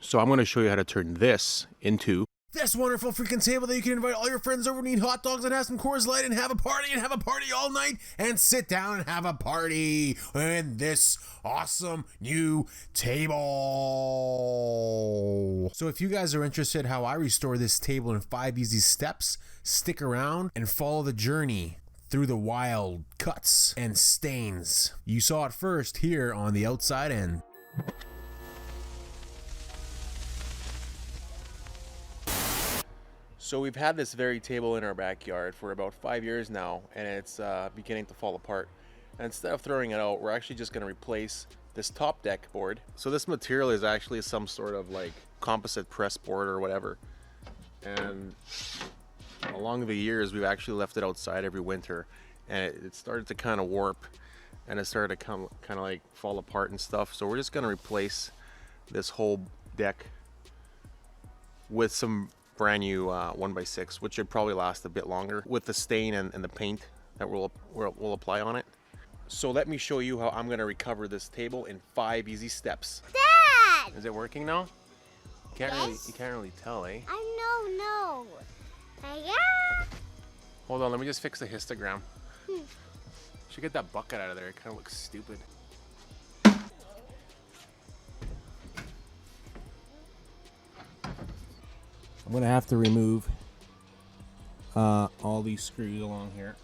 So I'm going to show you how to turn this into this wonderful freaking table that you can invite all your friends over and eat hot dogs and have some Coors Light and have a party all night and sit down and have a party in this awesome new table. So if you guys are interested how I restore this table in 5 easy steps, stick around and follow the journey through the wild cuts and stains. You saw it first here on the outside end. So we've had this very table in our backyard for about 5 years now, and it's beginning to fall apart. And instead of throwing it out, we're actually just going to replace this top deck board. So this material is actually some sort of like composite press board or whatever. And along the years, we've actually left it outside every winter, and it started to kind of warp, and it started to kind of like fall apart and stuff. So we're just going to replace this whole deck with some brand new 1x6, which should probably last a bit longer with the stain and the paint that we'll apply on it. So let me show you how I'm going to recover this table in 5 easy steps. Dad! Is it working now? You can't really tell, eh? No. Yeah. Hold on, let me just fix the histogram. Should get that bucket out of there. It kind of looks stupid. I'm gonna have to remove all these screws along here.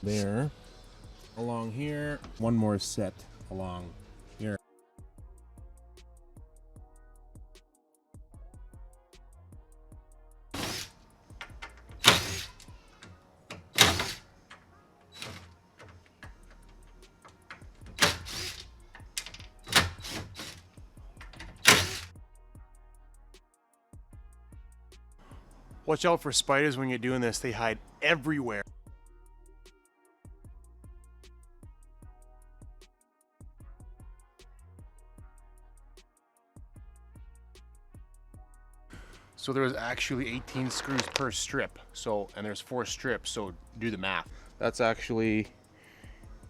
There. Along here. One more set along here. Watch out for spiders when you're doing this. They hide everywhere. So there's actually 18 screws per strip. And there's 4 strips, so do the math. That's actually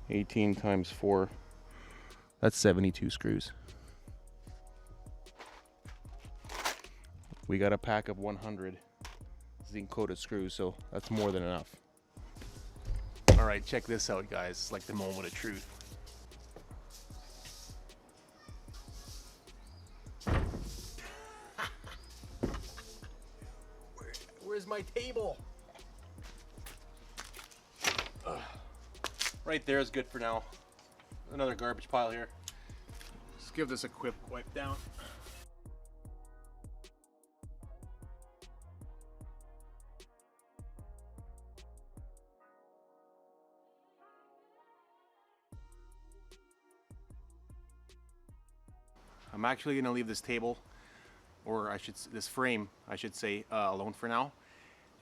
18 times 4. That's 72 screws. We got a pack of 100 zinc coated screws, so that's more than enough. All right, check this out, guys. It's like the moment of truth. Where's my table? Right there is good for now. Another garbage pile here. Let's give this a quick wipe down. I'm actually going to leave this table, or this frame, I should say, alone for now.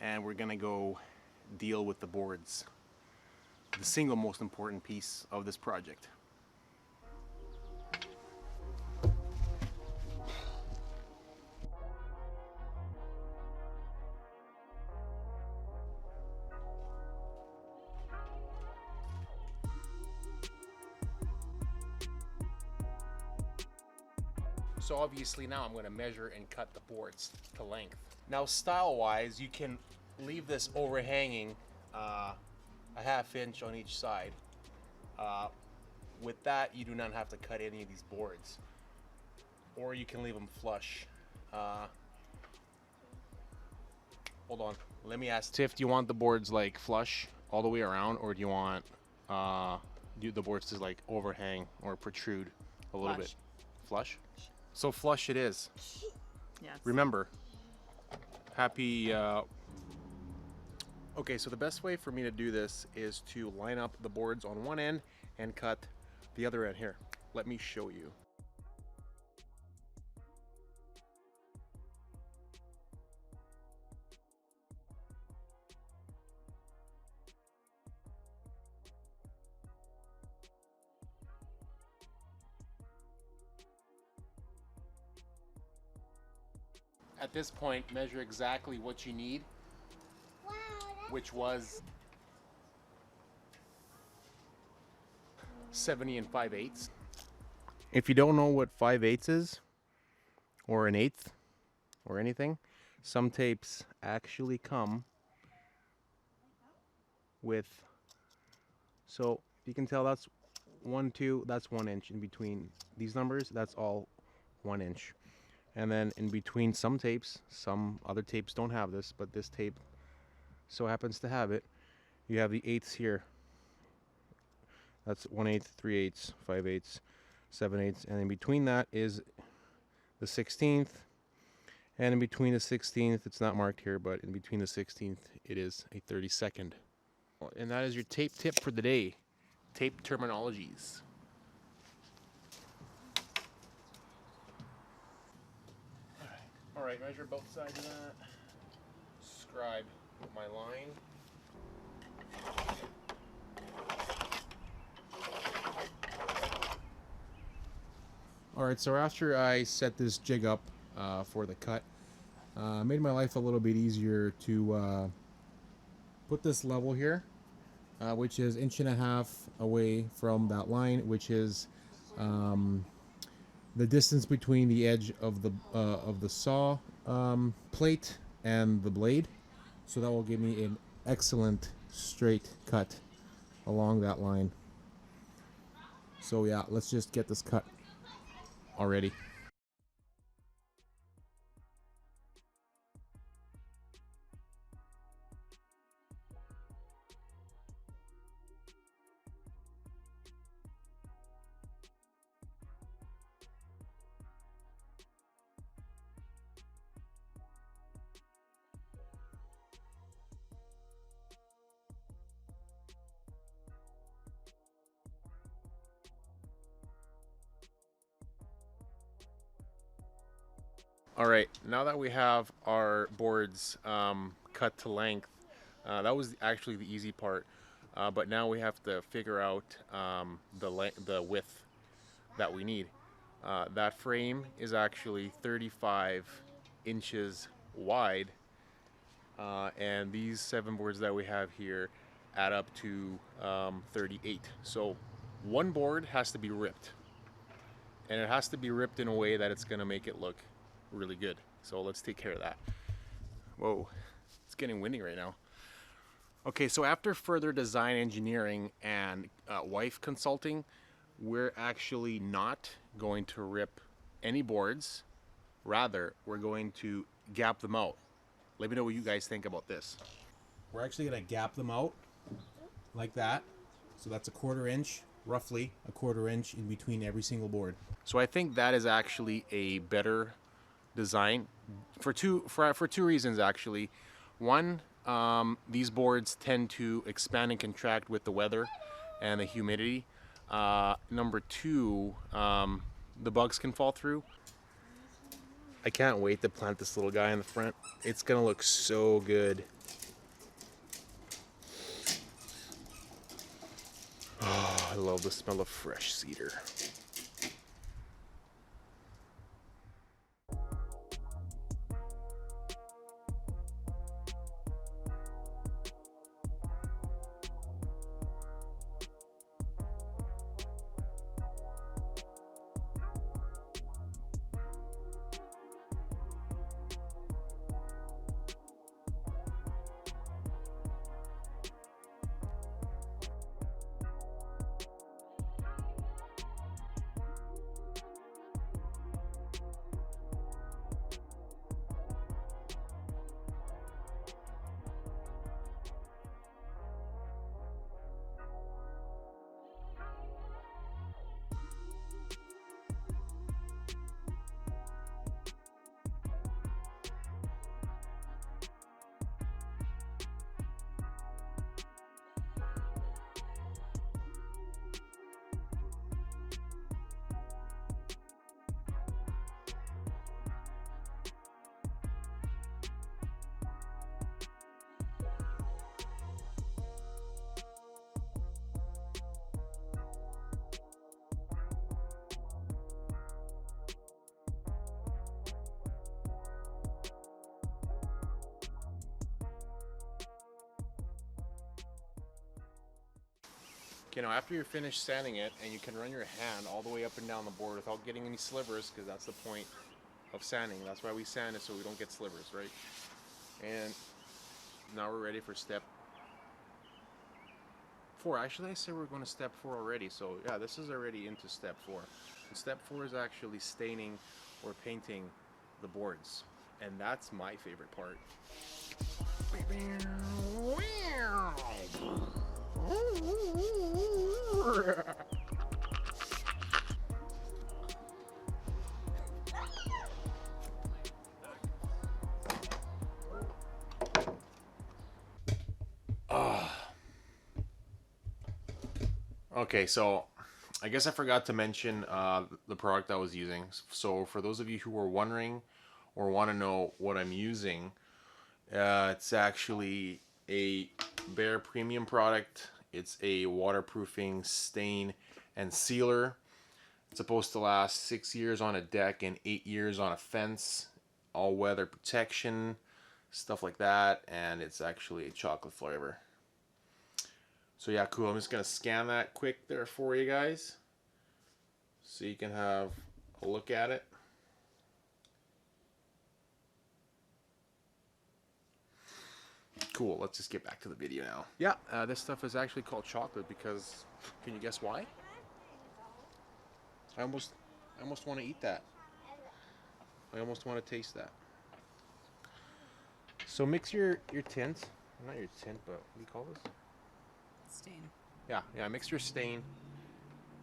And we're going to go deal with the boards. The single most important piece of this project. So obviously now I'm going to measure and cut the boards to length. Now style-wise, you can leave this overhanging a ½ inch on each side. With that, you do not have to cut any of these boards. Or you can leave them flush. Hold on, let me ask Tiff, do you want the boards like flush all the way around, or do you want the boards to like overhang or protrude a little bit? Flush? So flush it is. Yes. Remember, happy. Okay, so the best way for me to do this is to line up the boards on one end and cut the other end here. Let me show you. At this point, measure exactly what you need, which was 70 and 5/8. If you don't know what 5/8 is, or an eighth or anything. Some tapes actually come with, so you can tell that's 1, 2, that's 1 inch in between these numbers. That's all 1 inch. And then in between some tapes, some other tapes don't have this, but this tape so happens to have it. You have the eighths here. That's 1/8, 3/8, 5/8, 7/8, and in between that is the 16th. And in between the 16th, it's not marked here, but in between the 16th, it is a 32nd. And that is your tape tip for the day. Tape terminologies. All right, measure both sides of that. Scribe my line. All right, so after I set this jig up for the cut, made my life a little bit easier to put this level here, which is 1.5 inches away from that line, which is the distance between the edge of the saw plate and the blade. So that will give me an excellent straight cut along that line. So yeah, let's just get this cut already. All right, now that we have our boards cut to length, that was actually the easy part. But now we have to figure out the width that we need. That frame is actually 35 inches wide, and these 7 boards that we have here add up to 38. So one board has to be ripped, and it has to be ripped in a way that it's going to make it look really good. So let's take care of that. Whoa, it's getting windy right now. Okay, so after further design engineering and wife consulting, we're actually not going to rip any boards. Rather, we're going to gap them out. Let me know what you guys think about this. We're actually going to gap them out like that. So that's 1/4 inch, roughly 1/4 inch in between every single board. So I think that is actually a better design for two reasons actually. One, these boards tend to expand and contract with the weather and the humidity. Number 2, the bugs can fall through. I can't wait to plant this little guy in the front. It's gonna look so good. Oh, I love the smell of fresh cedar. Okay, now after you're finished sanding it, and you can run your hand all the way up and down the board without getting any slivers, because that's the point of sanding. That's why we sand it, so we don't get slivers, right? And now we're ready for step 4. Actually, I said we're going to step 4 already, so yeah, this is already into step 4. And step 4 is actually staining or painting the boards, and that's my favorite part. Okay, so I guess I forgot to mention the product I was using. So for those of you who are wondering or want to know what I'm using, it's actually a Bear Premium product. It's a waterproofing stain and sealer. It's supposed to last 6 years on a deck and 8 years on a fence. All weather protection, stuff like that. And it's actually a chocolate flavor. So yeah, cool. I'm just going to scan that quick there for you guys, so you can have a look at it. Cool, let's just get back to the video now. Yeah, this stuff is actually called chocolate because, can you guess why? I almost want to eat that. I almost want to taste that. So mix your tint, not your tint, but what do you call this? Stain. Yeah, mix your stain.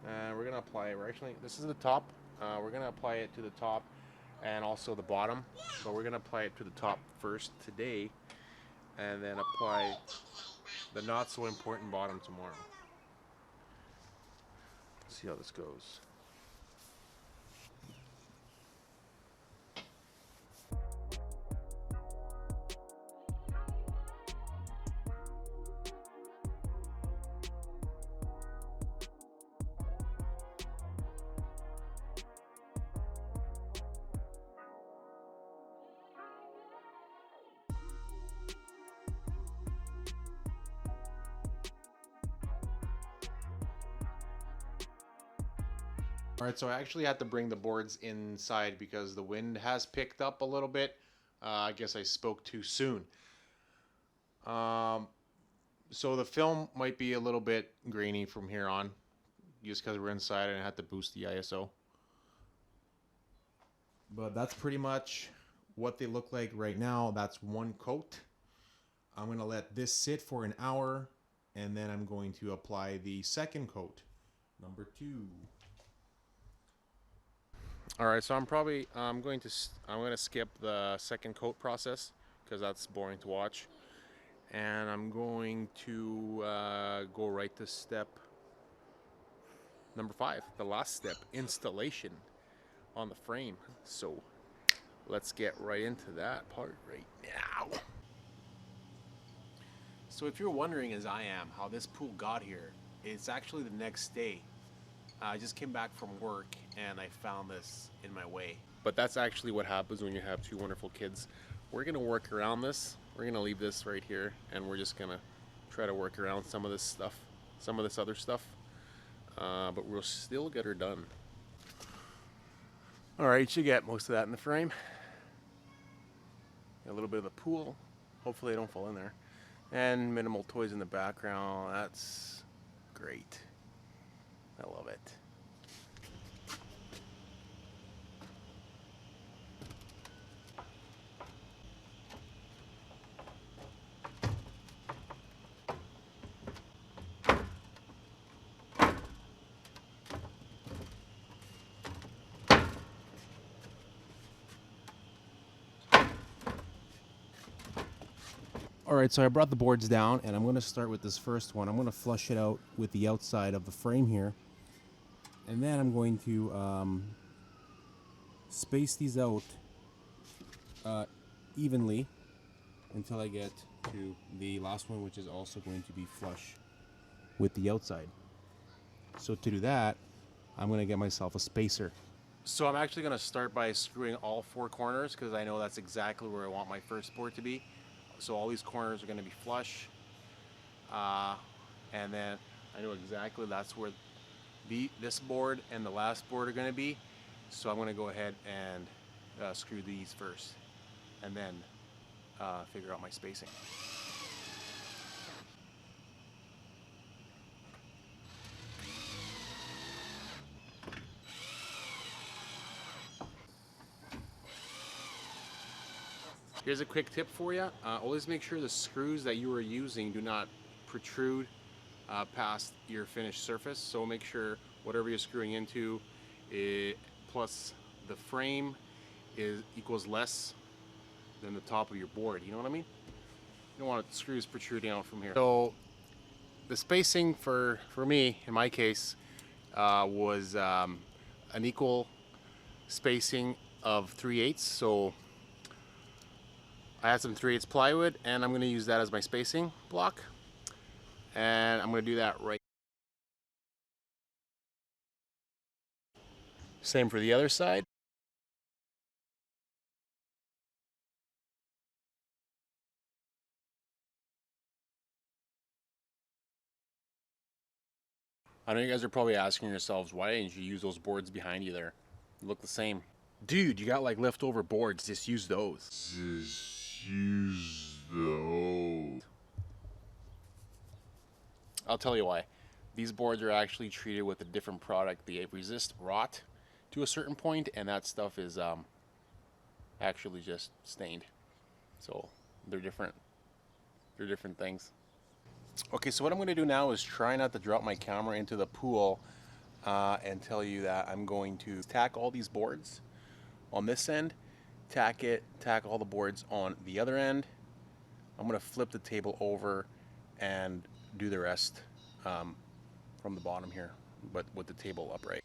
We're gonna apply it. This is the top. We're gonna apply it to the top and also the bottom. But we're gonna apply it to the top first today, and then apply the not so important bottom tomorrow. Let's see how this goes. Alright, so I actually had to bring the boards inside because the wind has picked up a little bit. I guess I spoke too soon. So the film might be a little bit grainy from here on, just because we're inside and I had to boost the ISO. But that's pretty much what they look like right now. That's one coat. I'm going to let this sit for an hour, and then I'm going to apply the second coat, number 2. All right, so I'm going to skip the second coat process because that's boring to watch, and I'm going to go right to step number 5, the last step, installation on the frame. So let's get right into that part right now. So if you're wondering, as I am, how this pool got here, it's actually the next day. I just came back from work and I found this in my way. But that's actually what happens when you have 2 wonderful kids. We're gonna work around this. We're gonna leave this right here and we're just gonna try to work around some of this stuff, some of this other stuff. But we'll still get her done. All right, you should get most of that in the frame. A little bit of the pool. Hopefully they don't fall in there. And minimal toys in the background. That's great. I love it. Alright, so I brought the boards down and I'm going to start with this first one. I'm going to flush it out with the outside of the frame here. And then I'm going to space these out evenly until I get to the last one, which is also going to be flush with the outside. So to do that, I'm going to get myself a spacer. So I'm actually going to start by screwing all 4 corners because I know that's exactly where I want my first board to be. So all these corners are going to be flush. And then I know exactly that's where this board and the last board are going to be. So I'm going to go ahead and screw these first, and then figure out my spacing. Here's a quick tip for you. Always make sure the screws that you are using do not protrude past your finished surface. So make sure whatever you're screwing into plus the frame equals less than the top of your board. You know what I mean? You don't want screws protruding out from here. So the spacing for me, in my case, was an equal spacing of 3/8. So I had some 3/8 plywood, and I'm going to use that as my spacing block. And I'm going to do that right. Same for the other side. I know you guys are probably asking yourselves, why didn't you use those boards behind you there? They look the same. Dude, you got like leftover boards, just use those. I'll tell you why. These boards are actually treated with a different product. They resist rot to a certain point, and that stuff is actually just stained. So they're different. They're different things. Okay, so what I'm going to do now is try not to drop my camera into the pool and tell you that I'm going to tack all these boards on this end, tack all the boards on the other end. I'm going to flip the table over and do the rest from the bottom here, but with the table upright.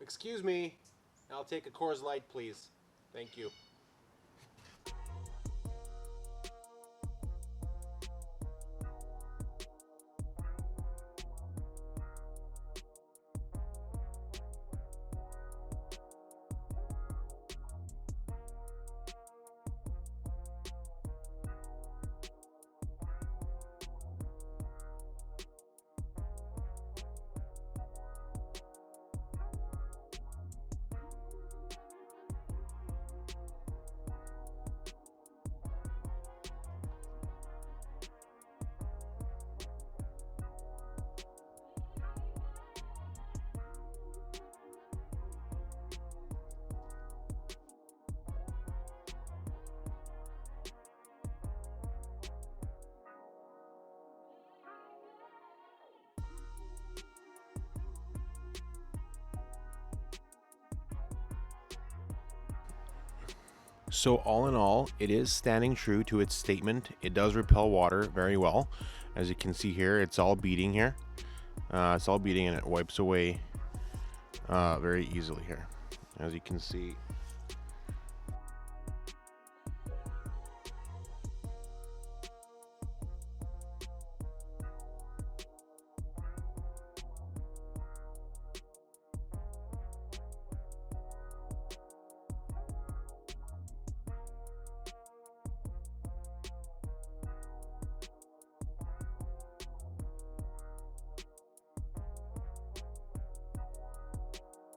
Excuse me, I'll take a Coors Light, please. Thank you. So all in all, it is standing true to its statement. It does repel water very well. As you can see here, it's all beading here. It's all beading and it wipes away very easily here. As you can see,